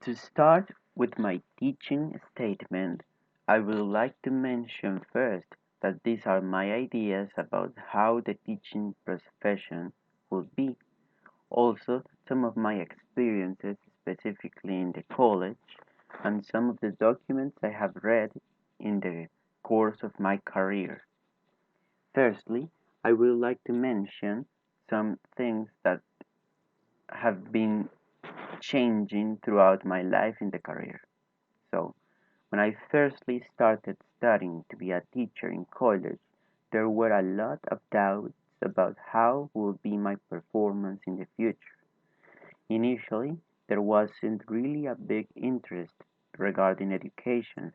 To start with my teaching statement, I would like to mention first that these are my ideas about how the teaching profession would be. Also, some of my experiences, specifically in the college, and some of the documents I have read in the course of my career. Firstly, I would like to mention some things that have been changing throughout my life in the career. So, when I firstly started studying to be a teacher in college, there were a lot of doubts about how would be my performance in the future. Initially, there wasn't really a big interest regarding education,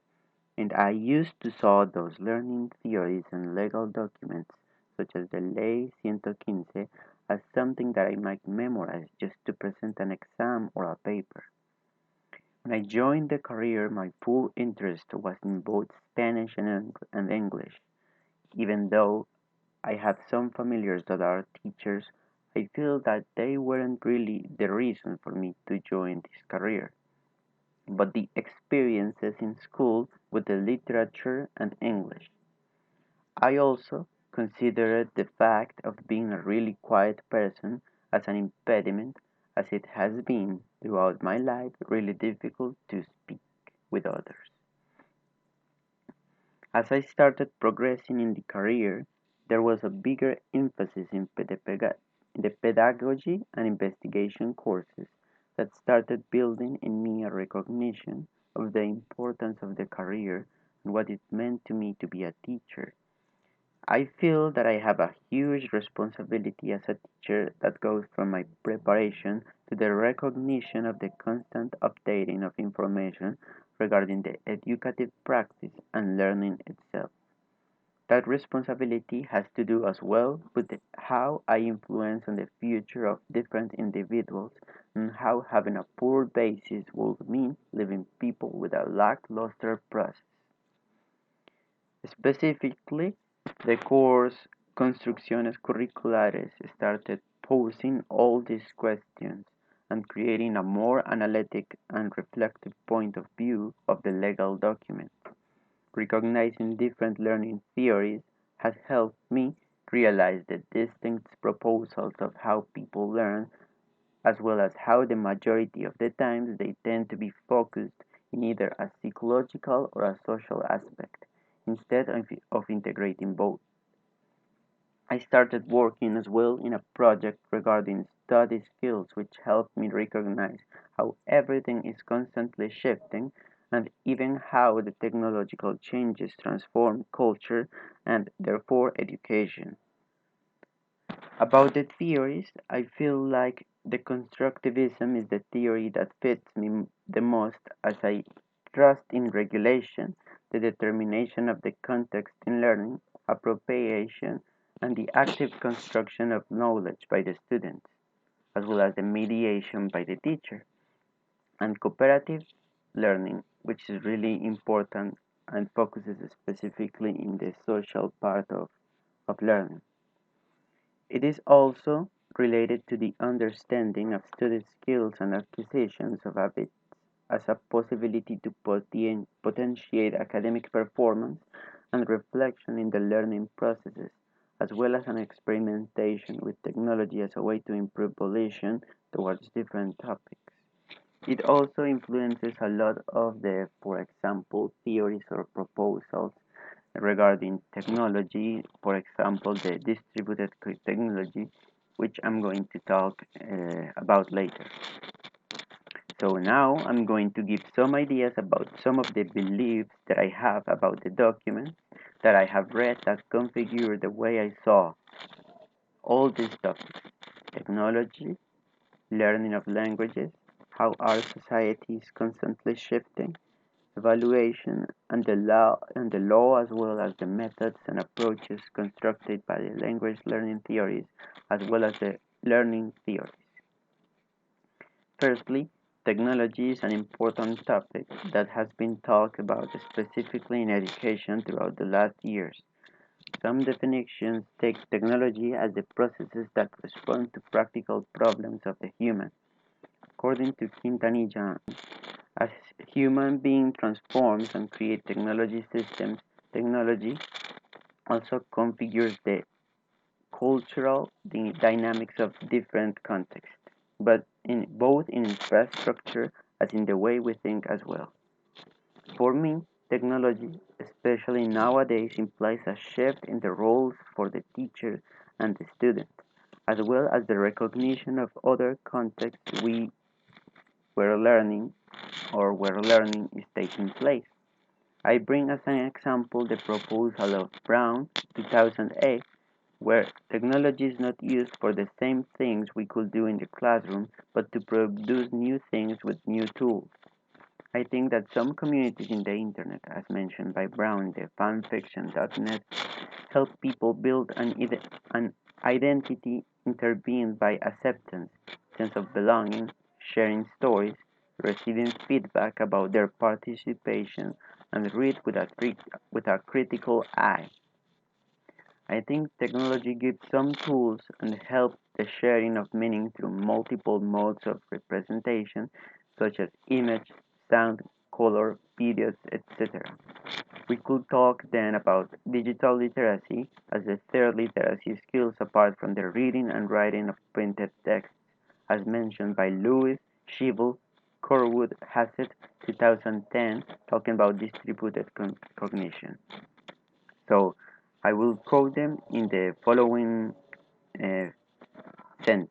and I used to saw those learning theories and legal documents, such as the Ley 115, as something that I might memorize just to present an exam or a paper. When I joined the career, my full interest was in both Spanish and English. Even though I have some familiars that are teachers, I feel that they weren't really the reason for me to join this career, but the experiences in school with the literature and English. I also considered the fact of being a really quiet person as an impediment, as it has been throughout my life really difficult to speak with others. As I started progressing in the career, there was a bigger emphasis in the pedagogy and investigation courses that started building in me a recognition of the importance of the career and what it meant to me to be a teacher. I feel that I have a huge responsibility as a teacher that goes from my preparation to the recognition of the constant updating of information regarding the educative practice and learning itself. That responsibility has to do as well with how I influence on the future of different individuals and how having a poor basis will mean leaving people with a lackluster process. Specifically, the course Construcciones Curriculares started posing all these questions and creating a more analytic and reflective point of view of the legal document. Recognizing different learning theories has helped me realize the distinct proposals of how people learn, as well as how the majority of the times they tend to be focused in either a psychological or a social aspect, instead of integrating both. I started working as well in a project regarding study skills, which helped me recognize how everything is constantly shifting and even how the technological changes transform culture and therefore education. About the theories, I feel like the constructivism is the theory that fits me the most as I trust in regulation, the determination of the context in learning, appropriation, and the active construction of knowledge by the students, as well as the mediation by the teacher, and cooperative learning, which is really important and focuses specifically in the social part of learning. It is also related to the understanding of study skills and acquisitions of habits as a possibility to potentiate academic performance and reflection in the learning processes, as well as an experimentation with technology as a way to improve volition towards different topics. It also influences a lot of the, for example, theories or proposals regarding technology, for example, the distributed technology, which I'm going to talk about later. So now I'm going to give some ideas about some of the beliefs that I have about the documents that I have read that configure the way I saw all these topics: technology, learning of languages, how our society is constantly shifting, evaluation, and the law as well as the methods and approaches constructed by the language learning theories as well as the learning theories. Firstly, technology is an important topic that has been talked about specifically in education throughout the last years. Some definitions take technology as the processes that respond to practical problems of the human. According to Quintanilla As human being transforms and create technology systems, technology also configures the cultural dynamics of different contexts, but in both in infrastructure as in the way we think as well. For me, technology, especially nowadays, implies a shift in the roles for the teacher and the student, as well as the recognition of other contexts we were learning or where learning is taking place. I bring as an example the proposal of Brown 2008, where technology is not used for the same things we could do in the classroom, but to produce new things with new tools. I think that some communities in the internet, as mentioned by Brown, the fanfiction.net, help people build an identity intervened by acceptance, sense of belonging, sharing stories, receiving feedback about their participation, and read with a critical eye. I think technology gives some tools and helps the sharing of meaning through multiple modes of representation, such as image, sound, color, videos, etc. We could talk then about digital literacy as the third literacy skills apart from the reading and writing of printed text, as mentioned by Lewis, Schiebel, Corwood, Hassett, 2010, talking about distributed cognition. So I will quote them in the following uh, sense.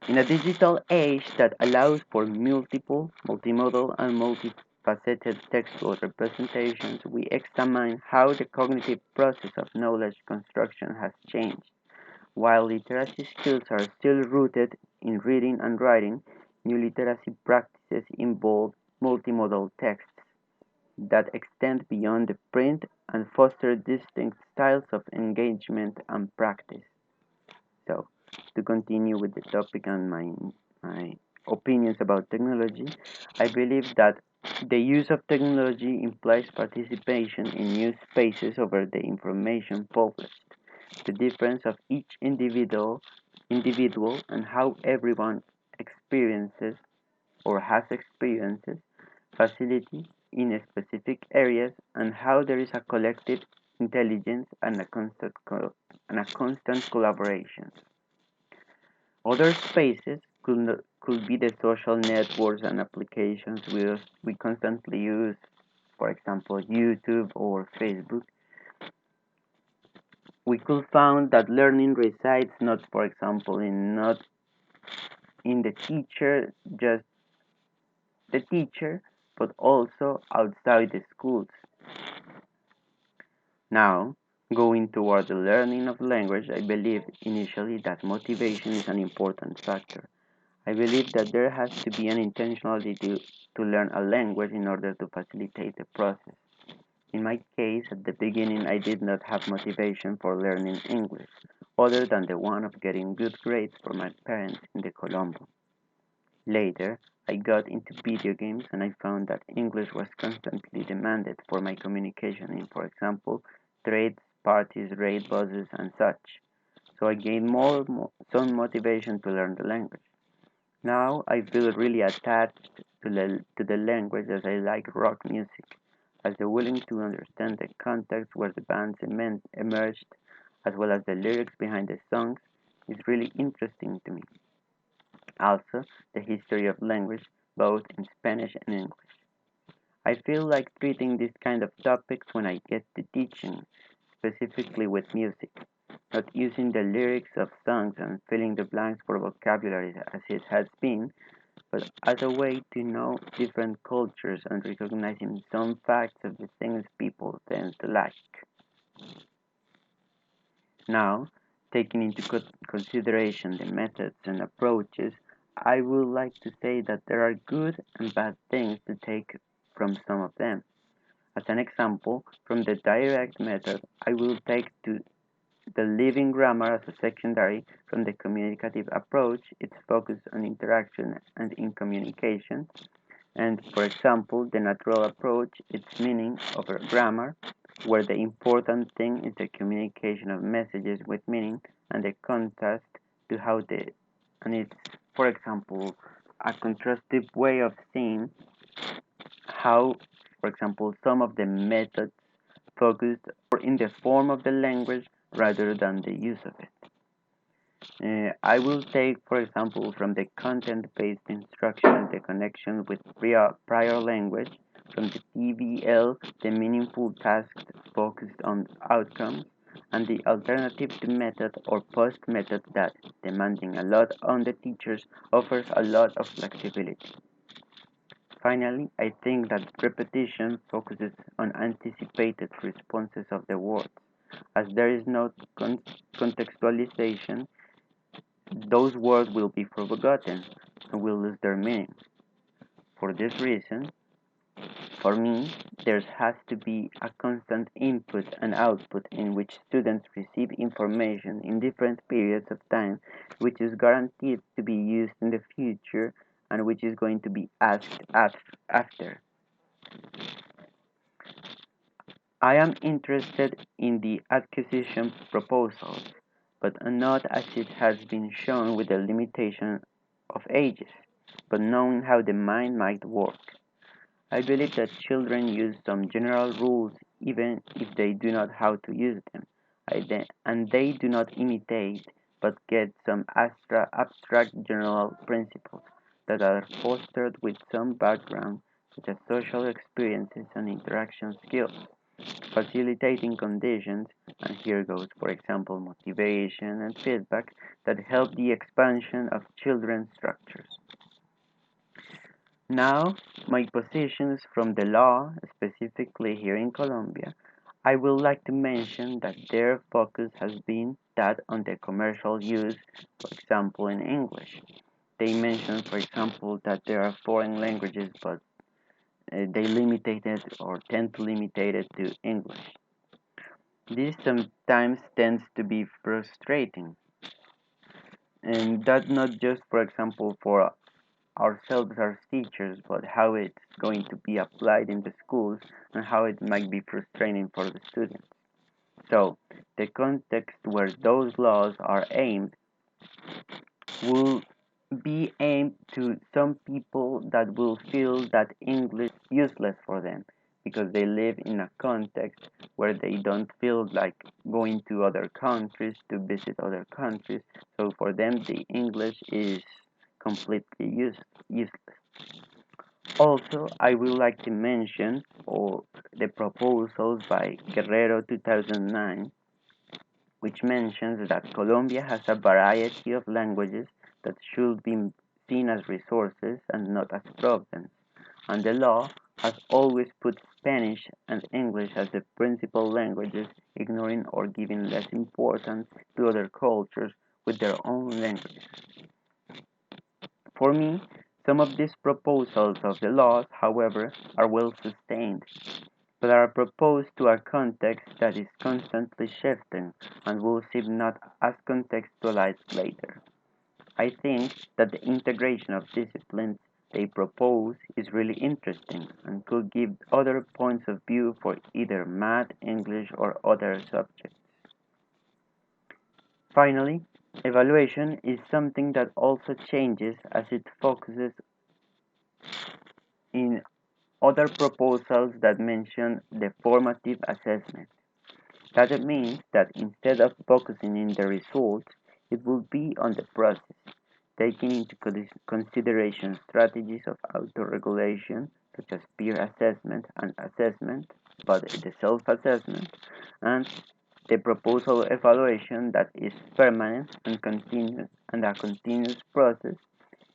In a digital age that allows for multiple, multimodal, and multifaceted textual representations, we examine how the cognitive process of knowledge construction has changed. While literacy skills are still rooted in reading and writing, new literacy practices involve multimodal texts that extend beyond the print and foster distinct styles of engagement and practice. So, to continue with the topic and my opinions about technology, I believe that the use of technology implies participation in new spaces over the information published. The difference of each individual and how everyone experiences or has experiences facility in specific areas and how there is a collective intelligence and a constant collaboration. Other spaces could be the social networks and applications we constantly use, for example, YouTube or Facebook. We could find that learning resides not, for example, in not in just the teacher, but also outside the schools. Now, going toward the learning of language, I believe initially that motivation is an important factor. I believe that there has to be an intentionality to learn a language in order to facilitate the process. In my case, at the beginning, I did not have motivation for learning English, other than the one of getting good grades for my parents in the Colombo. Later, I got into video games and I found that English was constantly demanded for my communication in, for example, trades, parties, raid bosses, and such. So I gained some motivation to learn the language. Now I feel really attached to the language as I like rock music, as the willing to understand the context where the bands emerged, as well as the lyrics behind the songs, is really interesting to me. Also, the history of language, both in Spanish and English. I feel like treating this kind of topics when I get to teaching, specifically with music, not using the lyrics of songs and filling the blanks for vocabulary as it has been, but as a way to know different cultures and recognizing some facts of the things people tend to like. Now, taking into consideration the methods and approaches, I would like to say that there are good and bad things to take from some of them. As an example, from the direct method, I will take to the living grammar as a secondary from the communicative approach. It's focused on interaction and in communication. And for example, the natural approach, its meaning over grammar, where the important thing is the communication of messages with meaning and the contrast to how the and it's, for example, a contrastive way of seeing how, for example, some of the methods focused more in the form of the language rather than the use of it. I will take, for example, from the content-based instruction the connection with prior language, from the TVL, the meaningful tasks focused on outcomes, and the alternative to method or post method that, demanding a lot on the teachers, offers a lot of flexibility. Finally, I think that repetition focuses on anticipated responses of the words. As there is no contextualization, those words will be forgotten and will lose their meaning. For this reason, for me, there has to be a constant input and output in which students receive information in different periods of time, which is guaranteed to be used in the future and which is going to be asked after. I am interested in the acquisition proposals, but not as it has been shown with the limitation of ages, but knowing how the mind might work. I believe that children use some general rules even if they do not how to use them, and they do not imitate but get some abstract general principles that are fostered with some background, such as social experiences and interaction skills, facilitating conditions, and here goes, for example, motivation and feedback that help the expansion of children's structures. Now, my positions from the law, specifically here in Colombia, I would like to mention that their focus has been that on the commercial use, for example, in English. They mention, for example, that there are foreign languages, but they limited it or tend to limit it to English. This sometimes tends to be frustrating, and that not just, for example, for ourselves as teachers, but how it's going to be applied in the schools and how it might be frustrating for the students. So, the context where those laws are aimed will be aimed to some people that will feel that English is useless for them because they live in a context where they don't feel like going to other countries to visit other countries. So for them, the English is completely useless. Also, I would like to mention or the proposals by Guerrero 2009, which mentions that Colombia has a variety of languages that should be seen as resources and not as problems, and the law has always put Spanish and English as the principal languages, ignoring or giving less importance to other cultures with their own languages. For me, some of these proposals of the laws, however, are well sustained, but are proposed to a context that is constantly shifting and will seem not as contextualized later. I think that the integration of disciplines they propose is really interesting and could give other points of view for either math, English, or other subjects. Finally, evaluation is something that also changes as it focuses in other proposals that mention the formative assessment. That means that instead of focusing in the results, it will be on the process, taking into consideration strategies of auto-regulation, such as peer assessment and assessment, but the self-assessment, and the proposal evaluation that is permanent and continuous and a continuous process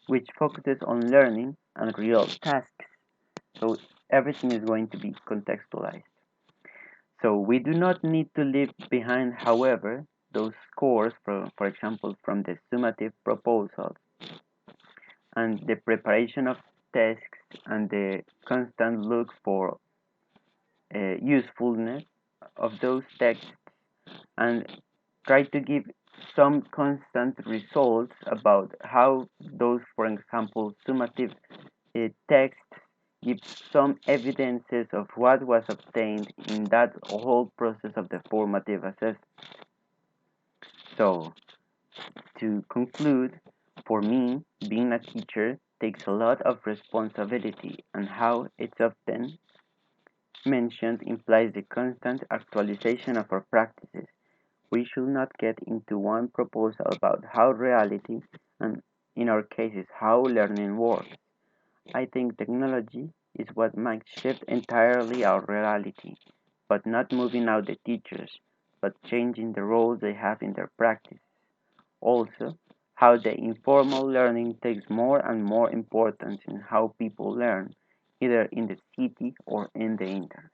which focuses on learning and real tasks. So everything is going to be contextualized. So we do not need to leave behind, however, those scores, for example, from the summative proposals and the preparation of tasks and the constant look for usefulness of those texts and try to give some constant results about how those, for example, summative texts give some evidences of what was obtained in that whole process of the formative assessment. So, to conclude, for me, being a teacher takes a lot of responsibility, and how it's often mentioned implies the constant actualization of our practices. We should not get into one proposal about how reality, and in our cases, how learning works. I think technology is what might shift entirely our reality, but not moving out the teachers, but changing the role they have in their practice. Also, how the informal learning takes more and more importance in how people learn, either in the city or in the internet.